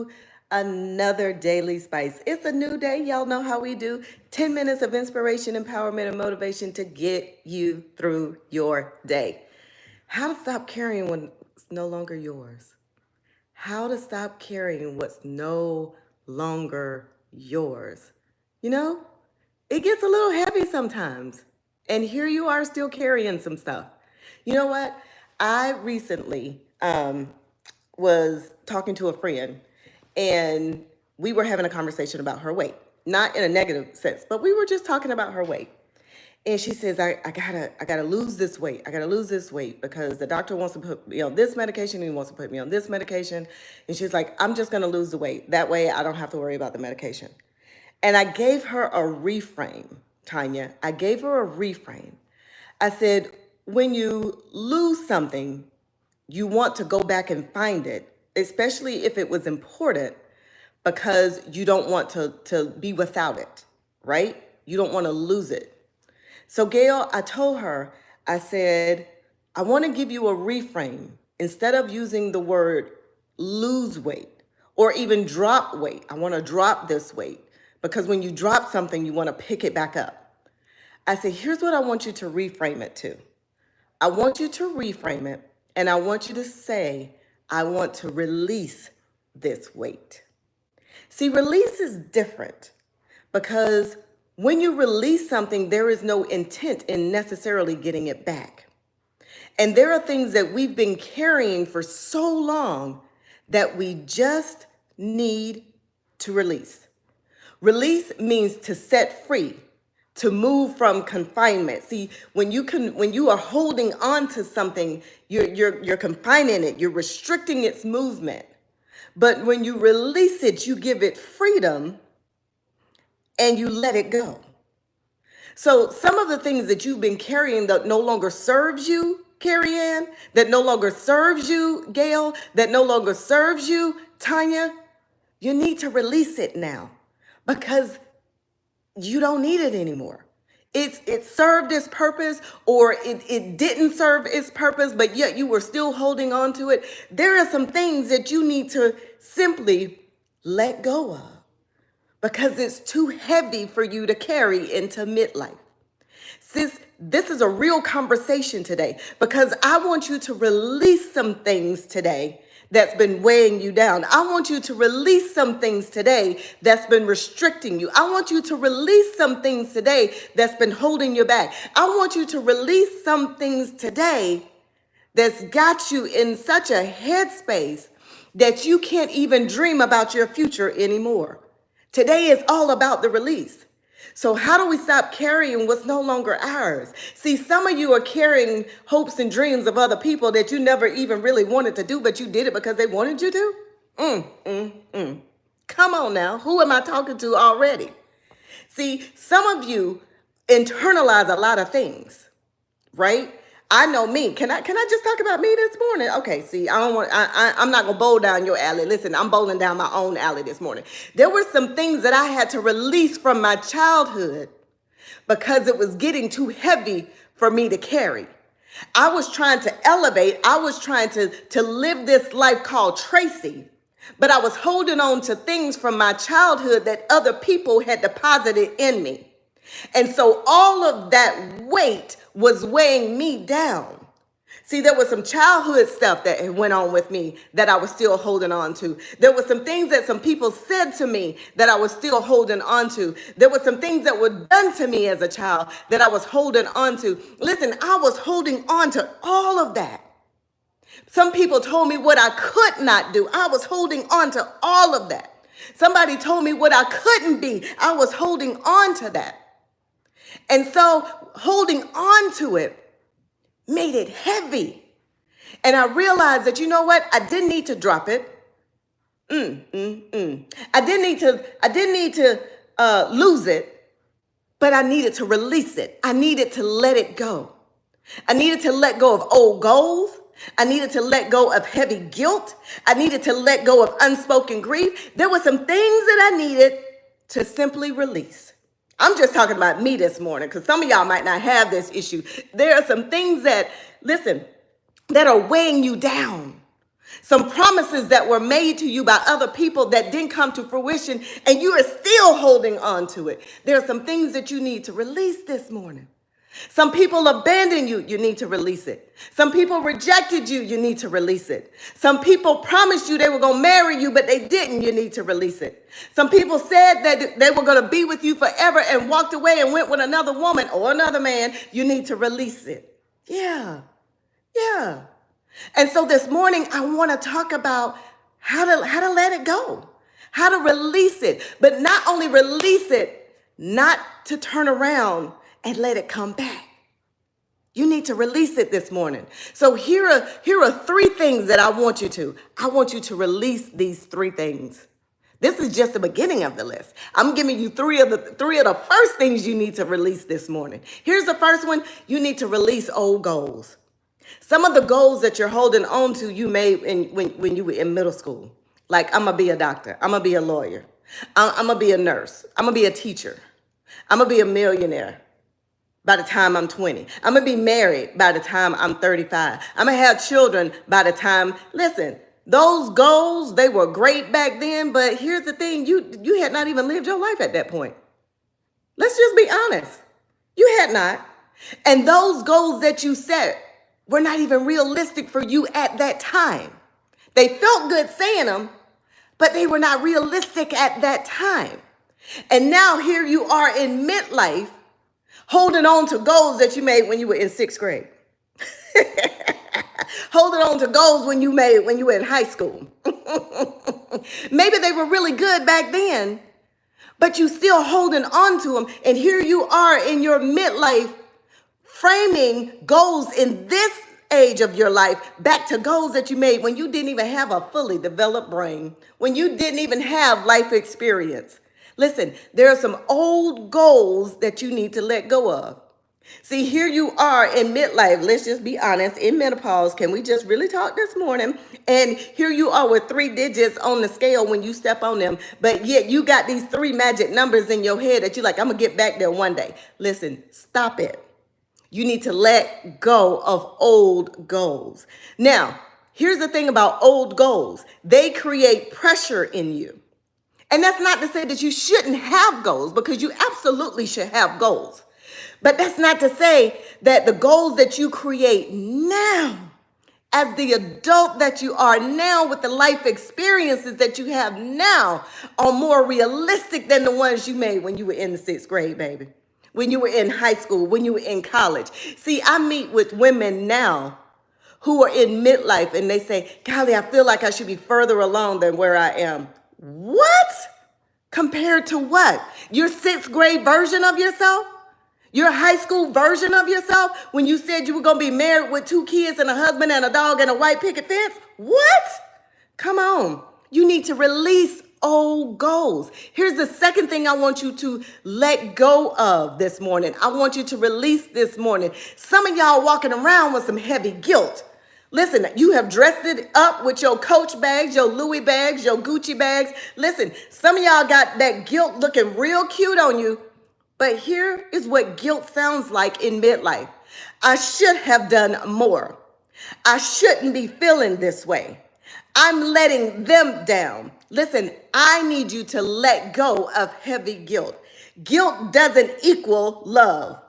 to another Daily Spice. It's a new day. Y'all know how we do. 10 minutes of inspiration, empowerment, and motivation to get you through your day. How to stop carrying what's no longer yours. How to stop carrying what's no longer yours. You know, it gets a little heavy sometimes. And here you are still carrying some stuff. You know what? I recently was talking to a friend and we were having a conversation about her weight. Not in a negative sense, but we were just talking about her weight. And she says, I gotta lose this weight. I gotta lose this weight because the doctor wants to put me on this medication and he wants to put me on this medication. And she's like, I'm just gonna lose the weight. That way I don't have to worry about the medication. And I gave her a reframe, Tanya. I gave her a reframe. I said, when you lose something, you want to go back and find it, especially if it was important, because you don't want to be without it, right? You don't want to lose it. So Gail, I told her, I said, I want to give you a reframe. Instead of using the word lose weight or even drop weight, I want to drop this weight because when you drop something, you want to pick it back up. I said, here's what I want you to reframe it to. I want you to reframe it and I want you to say, I want to release this weight. See, release is different because when you release something, there is no intent in necessarily getting it back. And there are things that we've been carrying for so long that we just need to release. Release means to set free, to move from confinement. See, when you are holding on to something, you're confining it, you're restricting its movement. But when you release it, you give it freedom and you let it go. So some of the things that you've been carrying that no longer serves you, Carrie Ann, that no longer serves you, Gail, that no longer serves you, Tanya, you need to release it now because you don't need it anymore. It served its purpose or it didn't serve its purpose, but yet you were still holding on to it. There are some things that you need to simply let go of because it's too heavy for you to carry into midlife. Sis, this is a real conversation today because I want you to release some things today that's been weighing you down. I want you to release some things today that's been restricting you. I want you to release some things today that's been holding you back. I want you to release some things today that's got you in such a headspace that you can't even dream about your future anymore. Today is all about the release. So how do we stop carrying what's no longer ours? See, some of you are carrying hopes and dreams of other people that you never even really wanted to do, but you did it because they wanted you to. Come on now. Who am I talking to already? See, some of you internalize a lot of things, right? I know me. Can I just talk about me this morning? Okay, see, I'm not gonna bowl down your alley. Listen, I'm bowling down my own alley this morning. There were some things that I had to release from my childhood because it was getting too heavy for me to carry. I was trying to elevate. I was trying to live this life called Tracy, but I was holding on to things from my childhood that other people had deposited in me. And so all of that weight was weighing me down. See, there was some childhood stuff that went on with me that I was still holding on to. There were some things that some people said to me that I was still holding on to. There were some things that were done to me as a child that I was holding on to. Listen, I was holding on to all of that. Some people told me what I could not do. I was holding on to all of that. Somebody told me what I couldn't be. I was holding on to that. And so holding on to it made it heavy. And I realized that, you know what? I didn't need to drop it. I didn't need to lose it, but I needed to release it. I needed to let it go. I needed to let go of old goals. I needed to let go of heavy guilt. I needed to let go of unspoken grief. There were some things that I needed to simply release. I'm just talking about me this morning because some of y'all might not have this issue. There are some things that, listen, that are weighing you down. Some promises that were made to you by other people that didn't come to fruition, and you are still holding on to it. There are some things that you need to release this morning. Some people abandoned you, you need to release it. Some people rejected you, you need to release it. Some people promised you they were going to marry you, but they didn't, you need to release it. Some people said that they were going to be with you forever and walked away and went with another woman or another man, you need to release it. Yeah. And so this morning, I want to talk about how to let it go, how to release it, but not only release it, not to turn around and let it come back. You need to release it this morning. So here are three things that I want you to. I want you to release these three things. This is just the beginning of the list. I'm giving you three of the first things you need to release this morning. Here's the first one. You need to release old goals. Some of the goals that you're holding on to, you made when you were in middle school. Like, I'm going to be a doctor. I'm going to be a lawyer. I'm going to be a nurse. I'm going to be a teacher. I'm going to be a millionaire by the time I'm 20. I'm going to be married by the time I'm 35. I'm going to have children by the time, listen, those goals, they were great back then, but here's the thing, you had not even lived your life at that point. Let's just be honest. You had not. And those goals that you set were not even realistic for you at that time. They felt good saying them, but they were not realistic at that time. And now here you are in midlife, holding on to goals that you made when you were in sixth grade. Holding on to goals when you were in high school. Maybe they were really good back then, but you still holding on to them. And here you are in your midlife, framing goals in this age of your life back to goals that you made when you didn't even have a fully developed brain, when you didn't even have life experience. Listen, there are some old goals that you need to let go of. See, here you are in midlife. Let's just be honest, in menopause. Can we just really talk this morning? And here you are with 3 digits on the scale when you step on them, but yet you got these 3 magic numbers in your head that you're like, I'm gonna get back there one day. Listen, stop it. You need to let go of old goals. Now, here's the thing about old goals. They create pressure in you. And that's not to say that you shouldn't have goals, because you absolutely should have goals. But that's not to say that the goals that you create now, as the adult that you are now, with the life experiences that you have now, are more realistic than the ones you made when you were in the 6th grade, baby. When you were in high school, when you were in college. See, I meet with women now who are in midlife and they say, golly, I feel like I should be further along than where I am. What? Compared to what? Your 6th grade version of yourself? Your high school version of yourself when you said you were going to be married with 2 kids and a husband and a dog and a white picket fence? What? Come on. You need to release old goals. Here's the second thing I want you to let go of this morning. I want you to release this morning. Some of y'all walking around with some heavy guilt. Listen, you have dressed it up with your Coach bags, your Louis bags, your Gucci bags. Listen, some of y'all got that guilt looking real cute on you. But here is what guilt sounds like in midlife. I should have done more. I shouldn't be feeling this way. I'm letting them down. Listen, I need you to let go of heavy guilt. Guilt doesn't equal love.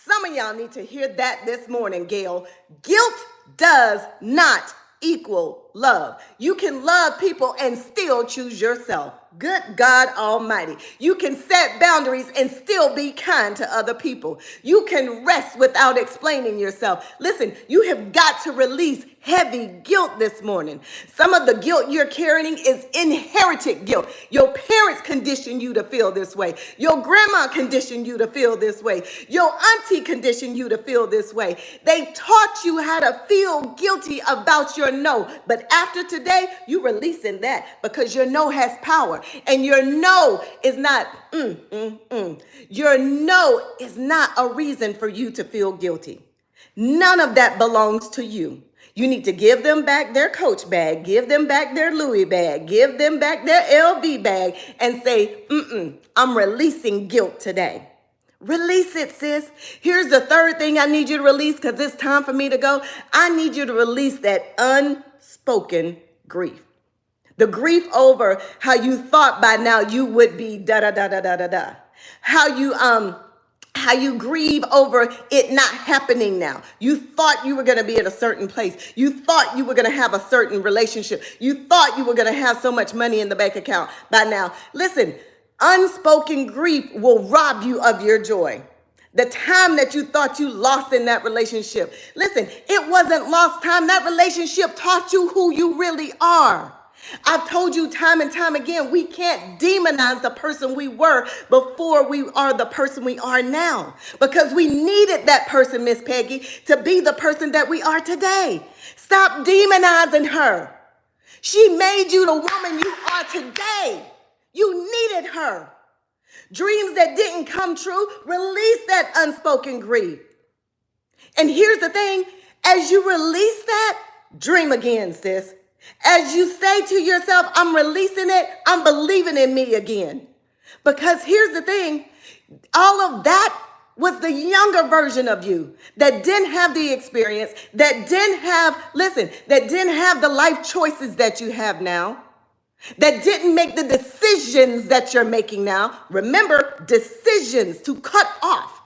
Some of y'all need to hear that this morning, Gail. Guilt does not equal love. You can love people and still choose yourself. Good God Almighty. You can set boundaries and still be kind to other people. You can rest without explaining yourself. Listen, you have got to release heavy guilt this morning. Some of the guilt you're carrying is inherited guilt. Your parents conditioned you to feel this way. Your grandma conditioned you to feel this way. Your auntie conditioned you to feel this way. They taught you how to feel guilty about your no. But after today, you're releasing that, because your no has power. And your no is not, Your no is not a reason for you to feel guilty. None of that belongs to you. You need to give them back their Coach bag, give them back their Louis bag, give them back their LV bag, and say, I'm releasing guilt today. Release it, sis. Here's the third thing I need you to release because it's time for me to go. I need you to release that unspoken grief. The grief over how you thought by now you would be da da da da da da da. How you grieve over it not happening now. You thought you were going to be at a certain place. You thought you were going to have a certain relationship. You thought you were going to have so much money in the bank account by now. Listen, unspoken grief will rob you of your joy. The time that you thought you lost in that relationship. Listen, it wasn't lost time. That relationship taught you who you really are. I've told you time and time again, we can't demonize the person we were before we are the person we are now. Because we needed that person, Miss Peggy, to be the person that we are today. Stop demonizing her. She made you the woman you are today. You needed her. Dreams that didn't come true, release that unspoken grief. And here's the thing, as you release that, dream again, sis. As you say to yourself, I'm releasing it, I'm believing in me again. Because here's the thing, all of that was the younger version of you that didn't have the experience, that didn't have the life choices that you have now, that didn't make the decisions that you're making now. Remember, decisions to cut off,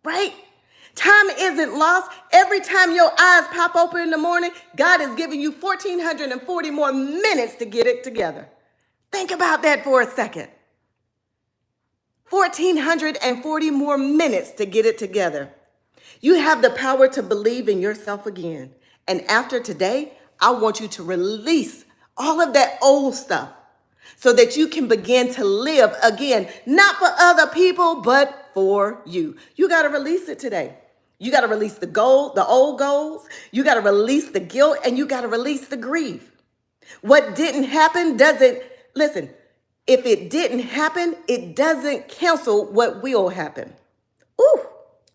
right? Time isn't lost. Every time your eyes pop open in the morning, God is giving you 1,440 more minutes to get it together. Think about that for a second. 1,440 more minutes to get it together. You have the power to believe in yourself again. And after today, I want you to release all of that old stuff so that you can begin to live again, not for other people, but for you. You got to release it today. You got to release the old goals. You got to release the guilt, and you got to release the grief. What didn't happen listen, if it didn't happen, it doesn't cancel what will happen. Ooh,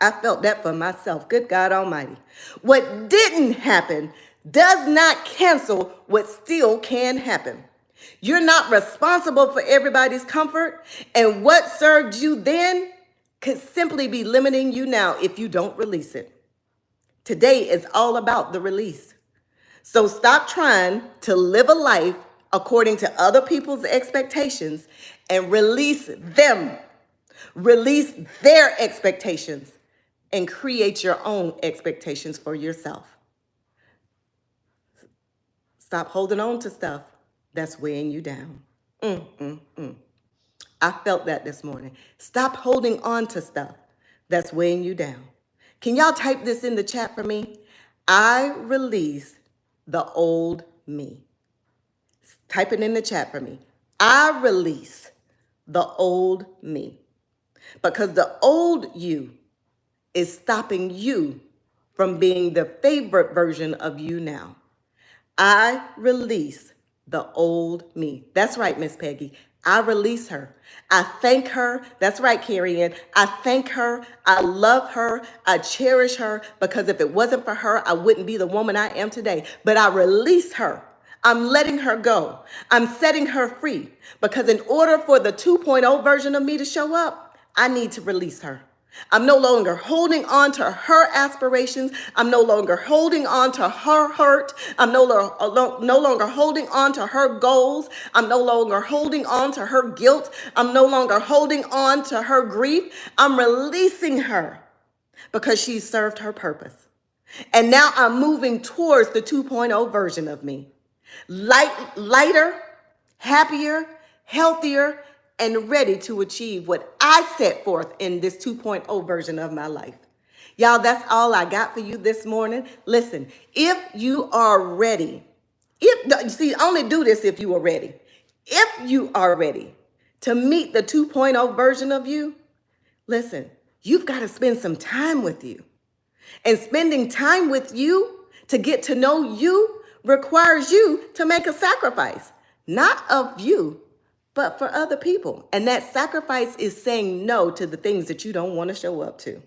I felt that for myself. Good God Almighty. What didn't happen does not cancel what still can happen. You're not responsible for everybody's comfort, and what served you then could simply be limiting you now if you don't release it. Today is all about the release. So stop trying to live a life according to other people's expectations and release them. Release their expectations and create your own expectations for yourself. Stop holding on to stuff that's weighing you down. I felt that this morning. Stop holding on to stuff that's weighing you down. Can y'all type this in the chat for me? I release the old me. Type it in the chat for me. I release the old me. Because the old you is stopping you from being the favorite version of you now. I release the old me. That's right, Miss Peggy. I release her. I thank her. That's right, Carrie Ann. I thank her. I love her. I cherish her because if it wasn't for her, I wouldn't be the woman I am today. But I release her. I'm letting her go. I'm setting her free because in order for the 2.0 version of me to show up, I need to release her. I'm no longer holding on to her aspirations. I'm no longer holding on to her hurt. I'm no longer holding on to her goals. I'm no longer holding on to her guilt. I'm no longer holding on to her grief. I'm releasing her because she served her purpose. And now I'm moving towards the 2.0 version of me. Lighter, happier, healthier, and ready to achieve what I set forth in this 2.0 version of my life. Y'all, that's all I got for you this morning. Listen, if you are ready, only do this if you are ready. If you are ready to meet the 2.0 version of you, listen, you've got to spend some time with you. And spending time with you to get to know you requires you to make a sacrifice, not of you, but for other people. And that sacrifice is saying no to the things that you don't want to show up to.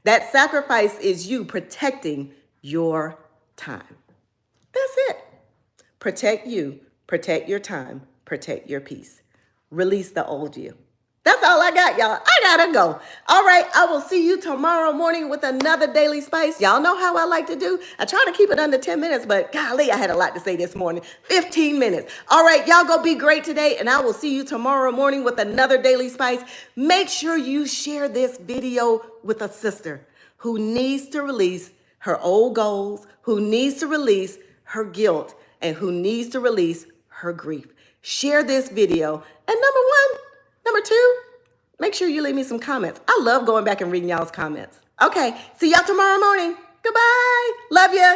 That sacrifice is you protecting your time. That's it. Protect you, protect your time, protect your peace. Release the old you. That's all I got, y'all. I gotta go. All right, I will see you tomorrow morning with another Daily Spice. Y'all know how I like to do. I try to keep it under 10 minutes, but golly, I had a lot to say this morning. 15 minutes. All right, y'all go be great today, and I will see you tomorrow morning with another Daily Spice. Make sure you share this video with a sister who needs to release her old goals, who needs to release her guilt, and who needs to release her grief. Share this video. And number two, make sure you leave me some comments. I love going back and reading y'all's comments. Okay, see y'all tomorrow morning. Goodbye. Love ya.